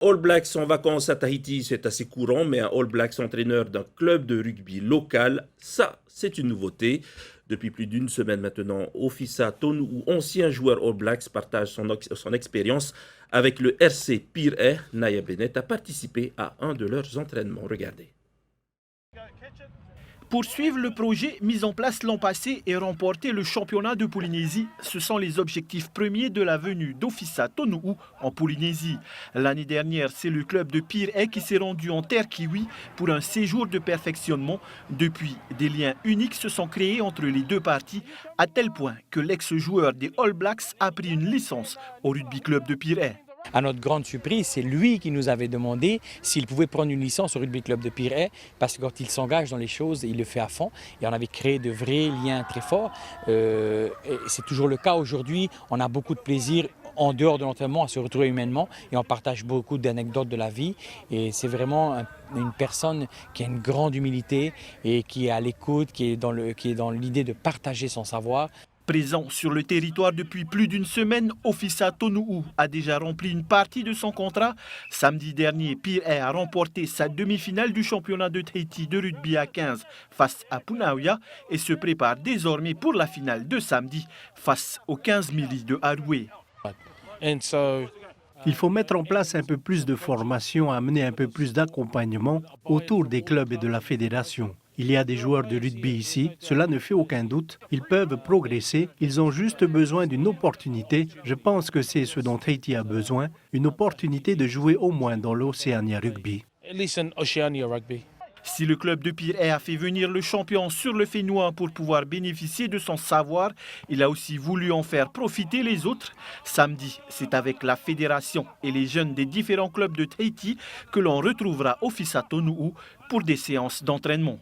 All Blacks en vacances à Tahiti, c'est assez courant, mais un All Blacks entraîneur d'un club de rugby local, ça, c'est une nouveauté. Depuis plus d'une semaine maintenant, Ofisa Tonou, ancien joueur All Blacks, partage son expérience avec le RC Pirée. Naya Bennett a participé à un de leurs entraînements. Regardez. Poursuivre le projet mis en place l'an passé et remporter le championnat de Polynésie, ce sont les objectifs premiers de la venue d'Ofisa Tonou en Polynésie. L'année dernière, c'est le club de Pirée qui s'est rendu en terre kiwi pour un séjour de perfectionnement. Depuis, des liens uniques se sont créés entre les deux parties, à tel point que l'ex-joueur des All Blacks a pris une licence au rugby club de Pirée. À notre grande surprise, c'est lui qui nous avait demandé s'il pouvait prendre une licence au rugby club de Pirée, parce que quand il s'engage dans les choses, il le fait à fond. Et on avait créé de vrais liens très forts. C'est toujours le cas aujourd'hui. On a beaucoup de plaisir en dehors de l'entraînement à se retrouver humainement et on partage beaucoup d'anecdotes de la vie. Et c'est vraiment une personne qui a une grande humilité et qui est à l'écoute, qui est dans l'idée de partager son savoir. Présent sur le territoire depuis plus d'une semaine, Ofisa Tonou a déjà rempli une partie de son contrat. Samedi dernier, Pirée a remporté sa demi-finale du championnat de Tahiti de rugby à 15 face à Punaouia et se prépare désormais pour la finale de samedi face aux 15 Mili de Haroué. Il faut mettre en place un peu plus de formation, amener un peu plus d'accompagnement autour des clubs et de la fédération. Il y a des joueurs de rugby ici, cela ne fait aucun doute. Ils peuvent progresser, ils ont juste besoin d'une opportunité. Je pense que c'est ce dont Tahiti a besoin, une opportunité de jouer au moins dans l'Océania Rugby. Si le club de Pirée a fait venir le champion sur le Fénois pour pouvoir bénéficier de son savoir, il a aussi voulu en faire profiter les autres. Samedi, c'est avec la fédération et les jeunes des différents clubs de Tahiti que l'on retrouvera Ofisa Tonou pour des séances d'entraînement.